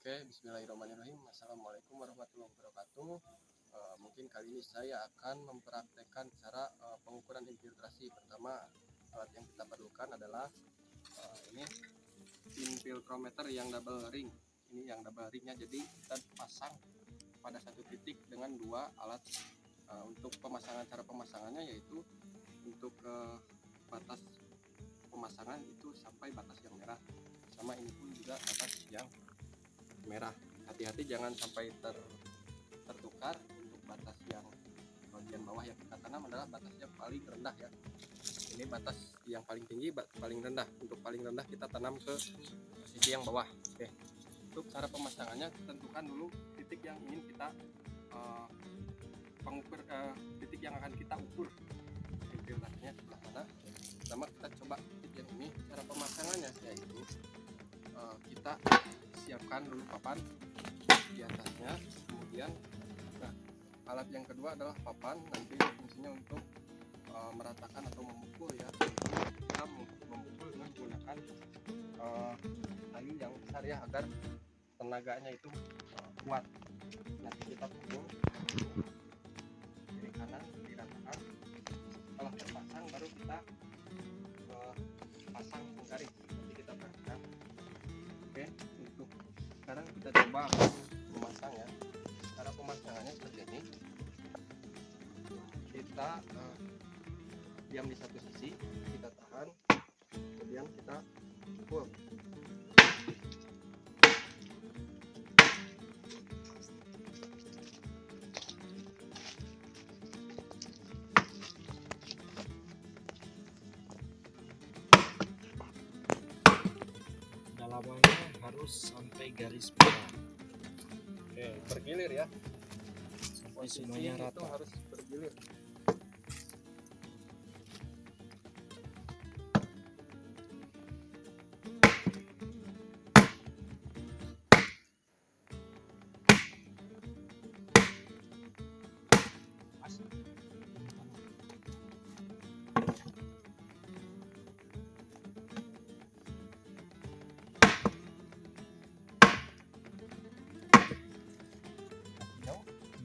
Oke, bismillahirrahmanirrahim. Assalamualaikum warahmatullahi wabarakatuh. Mungkin kali ini saya akan mempraktekkan cara pengukuran infiltrasi. Pertama, alat yang kita perlukan adalah ini infiltrometer yang double ring. Ini yang double ringnya, jadi kita pasang pada satu titik dengan dua alat. Untuk pemasangan, cara pemasangannya yaitu untuk batas pemasangan itu sampai batas yang merah, sama ini pun juga batas yang merah. Hati-hati jangan sampai tertukar. Untuk batas yang bagian bawah yang kita tanam adalah batas yang paling rendah ya. Ini batas yang paling tinggi, paling rendah. Untuk paling rendah kita tanam ke sisi yang bawah. Oke. Untuk cara pemasangannya, tentukan dulu titik yang ingin kita titik yang akan kita ukur infiltrasinya sebelah mana. Pertama kita coba titik yang ini. Cara pemasangannya yaitu kita siapkan dulu papan di atasnya, kemudian alat yang kedua adalah papan. Nanti fungsinya untuk meratakan atau memukul ya. Kita memukul dengan menggunakan kayu yang besar ya, agar tenaganya itu kuat. Nanti kita pukul kiri kanan, diratakan. Setelah terpasang baru kita pasang penggaris. Nanti kita perhatikan. Oke, untuk sekarang kita coba memasang ya. Cara pemasangannya seperti ini. Kita diam di satu sisi, kita tahan, kemudian kita pukul. Dalamannya harus sampai garis merah. Oke, bergilir ya. Sampai semuanya Itu rata. harus bergilir.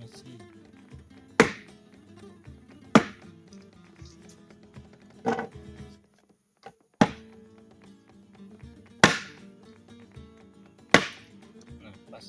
Masih. Nah, pas.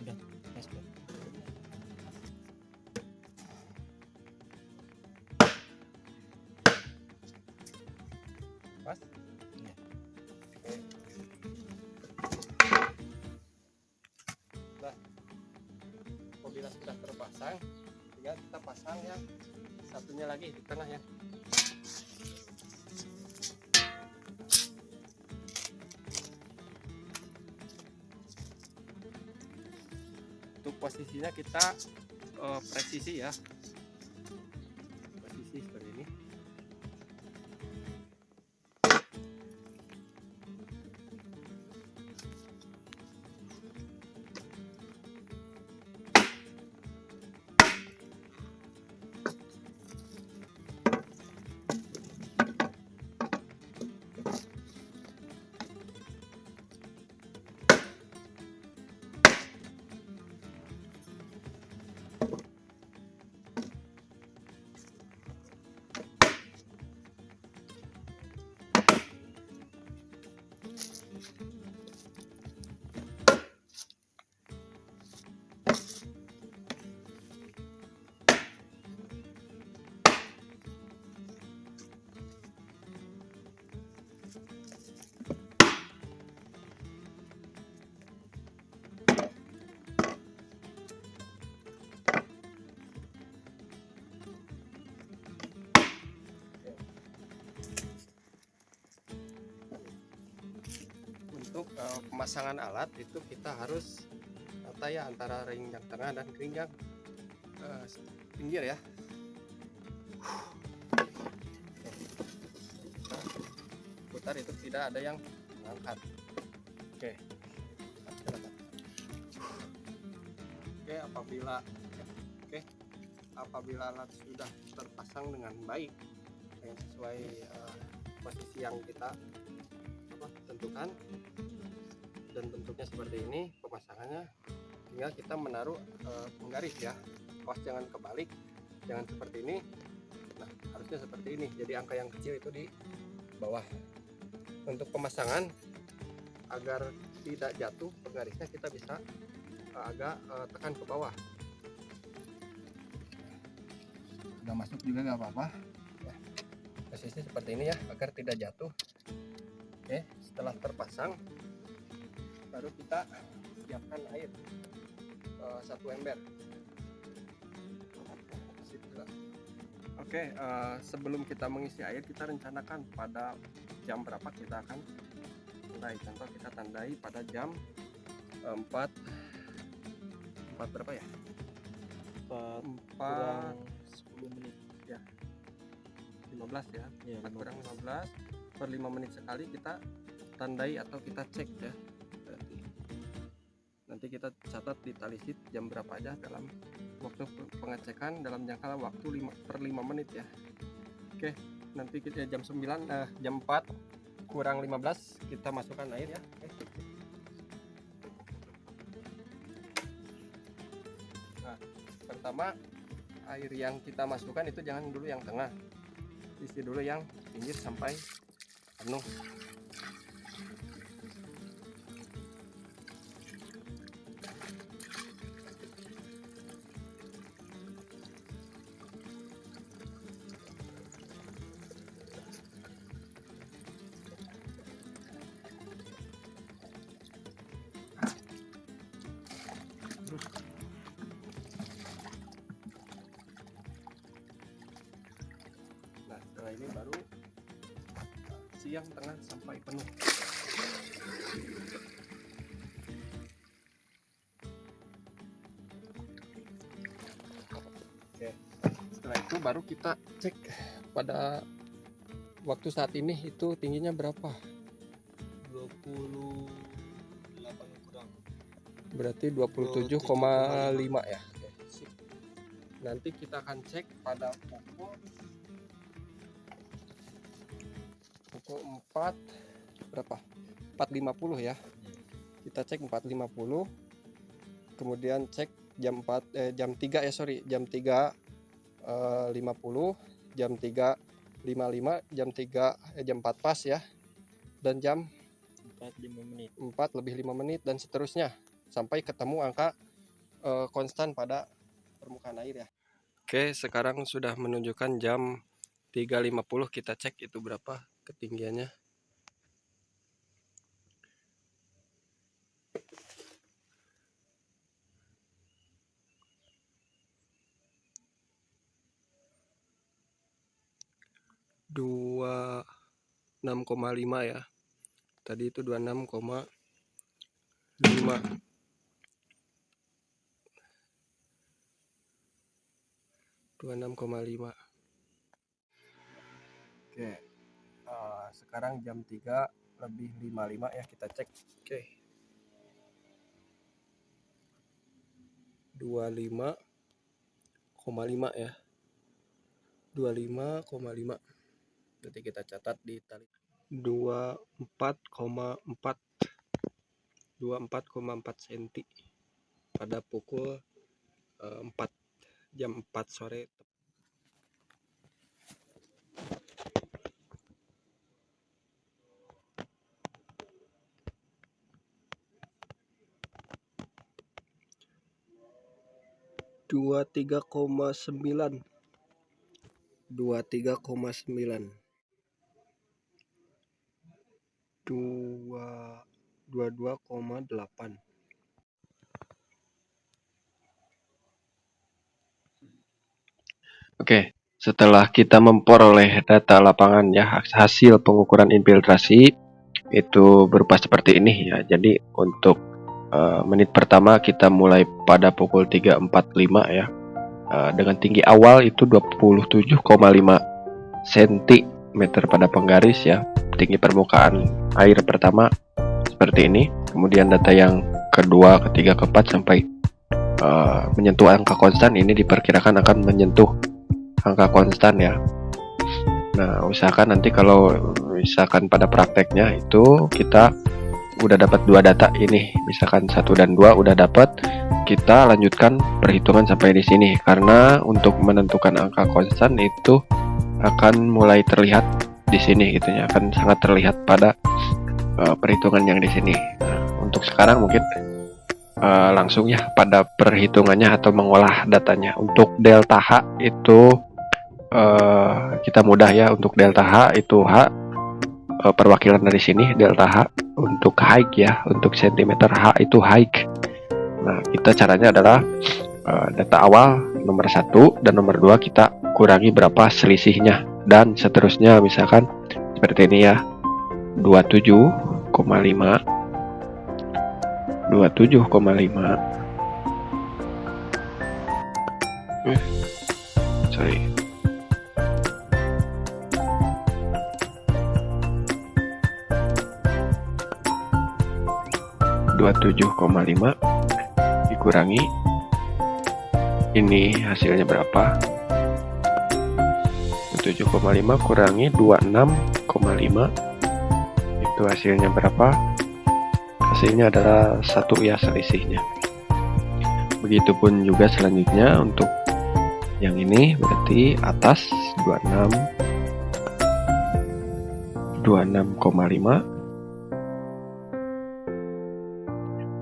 Udah, pas, Pak. Pas? Iya. Nah, apabila sudah terpasang, tinggal kita pasang yang satunya lagi di tengah ya. Untuk posisinya kita presisi ya. Posisi seperti ini. Untuk pemasangan alat itu kita harus rata ya, antara ring yang tengah dan ring yang pinggir ya. Putar itu tidak ada yang mengangkat. Oke. Apabila alat sudah terpasang dengan baik yang sesuai posisi yang kita tentukan dan bentuknya seperti ini pemasangannya, tinggal kita menaruh penggaris ya. Awas jangan kebalik, jangan seperti ini. Nah, harusnya seperti ini, jadi angka yang kecil itu di bawah. Untuk pemasangan agar tidak jatuh penggarisnya, kita bisa agak tekan ke bawah. Udah masuk juga nggak apa-apa ya. Posisinya seperti ini ya, agar tidak jatuh. Oke, setelah terpasang baru kita siapkan air 1 ember. Oke, sebelum kita mengisi air, kita rencanakan pada jam berapa kita akan tandai. Contoh kita tandai pada jam 4 berapa ya? 4 10 menit ya, 15 ya, ya, 4 kurang 15 per 5 menit sekali kita tandai atau kita cek ya. Berarti nanti kita catat di tali sheet jam berapa aja dalam waktu pengecekan dalam jangka waktu 5 per 5 menit ya. Oke, nanti kita jam 4 kurang 15 kita masukkan air ya. Nah, pertama air yang kita masukkan itu jangan dulu yang tengah, isi dulu yang pinggir sampai penuh. Nah, setelah ini baru siang tengah sampai penuh. Oke, setelah itu baru kita cek pada waktu saat ini itu tingginya berapa. 28 kurang, Berarti 27,5 ya. Oke, sip. Nanti kita akan cek pada pukul 4 berapa? 4.50 ya. Kita cek 4.50. Kemudian cek jam 3 ya, sorry, jam 3.50, jam 3.55, jam 4 pas ya. Dan jam 4 lebih 5 menit dan seterusnya sampai ketemu angka konstan pada permukaan air ya. Oke, sekarang sudah menunjukkan jam 3.50, kita cek itu berapa ketinggiannya. Dua 6,5 ya. Tadi itu 26,5. 26,5. Oke. Sekarang jam 3 lebih 55 ya, kita cek. Oke. 25,5 ya. 25,5. Nanti kita catat di tali. 24,4 cm pada pukul 4 jam 4 sore. Dua 23,9 22,8. Oke, setelah kita memperoleh data lapangan ya, hasil pengukuran infiltrasi itu berupa seperti ini ya. Jadi untuk menit pertama kita mulai pada pukul 3.45 ya. Dengan tinggi awal itu 27,5 cm pada penggaris ya. Tinggi permukaan air pertama seperti ini. Kemudian data yang kedua, ketiga, keempat sampai menyentuh angka konstan, ini diperkirakan akan menyentuh angka konstan ya. Nah, usahakan nanti kalau misalkan pada prakteknya itu kita udah dapat dua data ini, misalkan 1 dan 2 udah dapat, kita lanjutkan perhitungan sampai di sini, karena untuk menentukan angka konstan itu akan mulai terlihat di sini gitu ya, akan sangat terlihat pada perhitungan yang di sini. Nah, untuk sekarang mungkin langsung ya pada perhitungannya atau mengolah datanya. Untuk delta H itu kita mudah ya. Untuk delta H itu H perwakilan dari sini delta H untuk height ya, untuk cm H itu height. Nah, kita caranya adalah data awal nomor 1 dan nomor 2 kita kurangi berapa selisihnya, dan seterusnya, misalkan seperti ini ya, 27,5 sorry 27,5 dikurangi ini hasilnya berapa? 7,5 kurangi 26,5 itu hasilnya berapa? Hasilnya adalah 1 ya, selisihnya. Begitupun juga selanjutnya untuk yang ini, berarti atas 26,5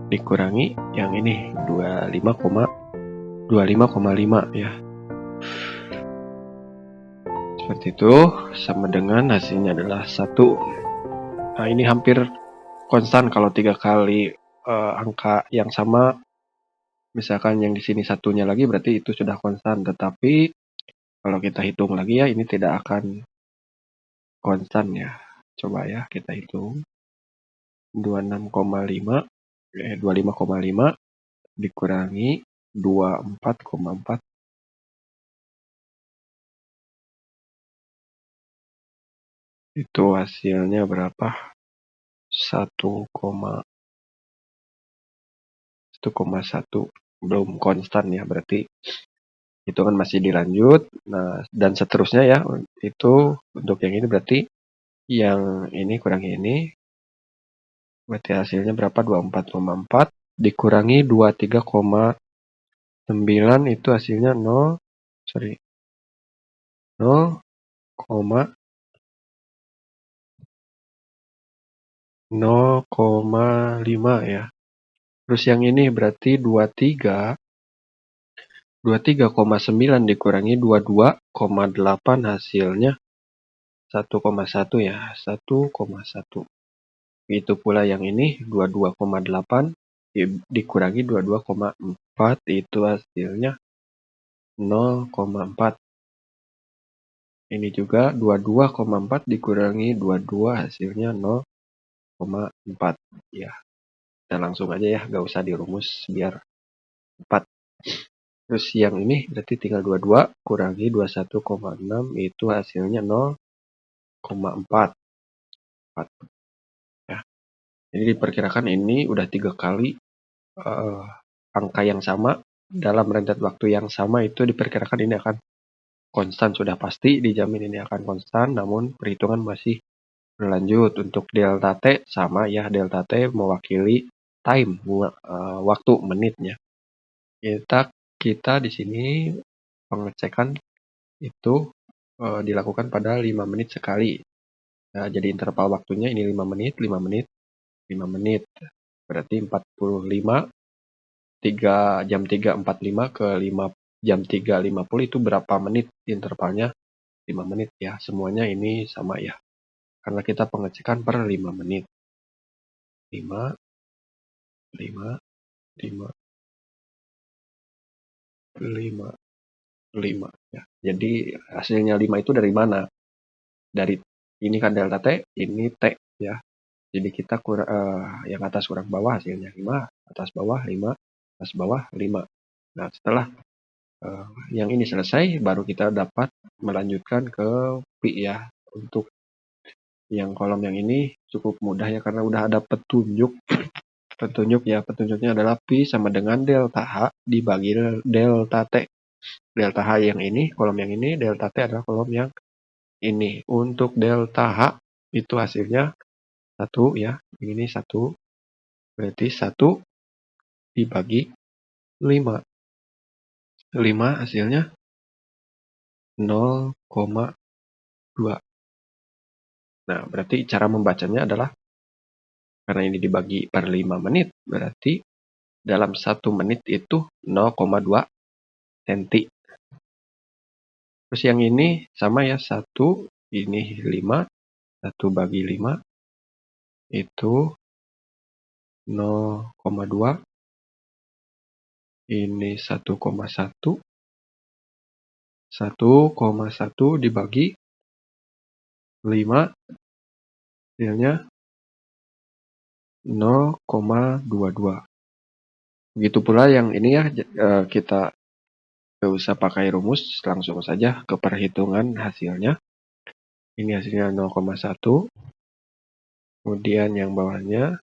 dikurangi yang ini 25,5 ya. Seperti itu, sama dengan hasilnya adalah 1. Nah, ini hampir konstan kalau 3 kali angka yang sama. Misalkan yang di sini satunya lagi berarti itu sudah konstan, tetapi kalau kita hitung lagi ya, ini tidak akan konstan ya. Coba ya kita hitung. 25,5 dikurangi 24,4 itu hasilnya berapa? 1,1. Belum konstan ya, berarti hitungan masih dilanjut. Nah, dan seterusnya ya, itu untuk yang ini berarti yang ini kurangi ini, berarti hasilnya berapa? 24,4 dikurangi 23,9 itu hasilnya 0,5 ya. Terus yang ini berarti 23,9 dikurangi 22,8 hasilnya 1,1 ya, 1,1. Itu pula yang ini 22,8 dikurangi 22,4 itu hasilnya 0,4. Ini juga 22,4 dikurangi 22 hasilnya 0,4 ya. Kita langsung aja ya, gak usah dirumus biar 4. Terus yang ini berarti tinggal 22 kurangi 21,6 itu hasilnya 0,4 ya. Jadi diperkirakan ini udah 3 kali angka yang sama dalam rentet waktu yang sama, itu diperkirakan ini akan konstan, sudah pasti dijamin ini akan konstan, namun perhitungan masih berlanjut. Untuk delta T sama ya, delta T mewakili time, waktu, menitnya. Kita di sini pengecekan itu dilakukan pada 5 menit sekali. Nah, jadi interval waktunya ini 5 menit, 5 menit, 5 menit. Berarti 45, 3 jam 3.45 ke 5 jam 3.50 itu berapa menit intervalnya? 5 menit ya. Semuanya ini sama ya. Karena kita pengecekan per 5 menit. 5, 5, 5, 5, 5 ya. Jadi hasilnya 5 itu dari mana? Dari ini kan delta T, ini T ya. Jadi kita yang atas kurang bawah hasilnya 5, atas bawah 5, atas bawah 5. Nah, setelah yang ini selesai, baru kita dapat melanjutkan ke pi ya. Untuk yang kolom yang ini cukup mudah ya, karena udah ada petunjuk petunjuk ya. Petunjuknya adalah Pi sama dengan delta H dibagi delta T. Delta H yang ini, kolom yang ini, delta T adalah kolom yang ini. Untuk delta H itu hasilnya 1 ya. Ini 1. Berarti 1 dibagi 5. 5 hasilnya 0,2. Nah, berarti cara membacanya adalah karena ini dibagi per 5 menit, berarti dalam 1 menit itu 0,2 cm. Terus yang ini sama ya, 1, ini 5, 1 bagi 5 itu 0,2, ini 1,1, 1,1 dibagi 5 hasilnya 0,22. Begitu pula yang ini ya, kita gak usah pakai rumus, langsung saja ke perhitungan hasilnya. Ini hasilnya 0,1, kemudian yang bawahnya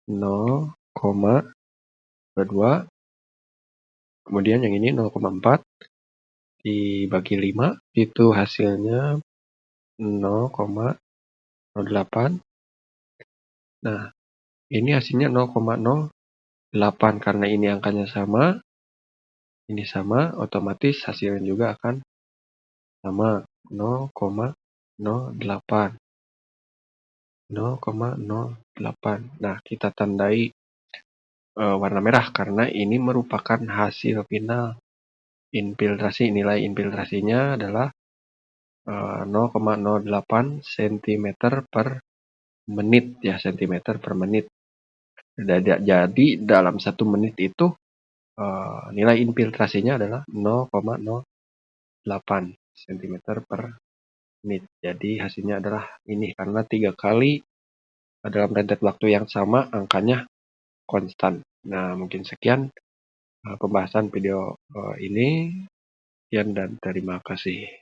0,22, kemudian yang ini 0,4 dibagi 5 itu hasilnya 0,08. Nah, ini hasilnya 0,08 karena ini angkanya sama, ini sama, otomatis hasilnya juga akan sama, 0,08. 0,08. Nah, kita tandai warna merah karena ini merupakan hasil final infiltrasi. Nilai infiltrasinya adalah 0,08 cm per menit ya, cm per menit. Jadi dalam 1 menit itu nilai infiltrasinya adalah 0,08 cm per menit. Jadi hasilnya adalah ini karena 3 kali dalam rentet waktu yang sama angkanya konstan. Nah, mungkin sekian pembahasan video ini. Sekian dan terima kasih.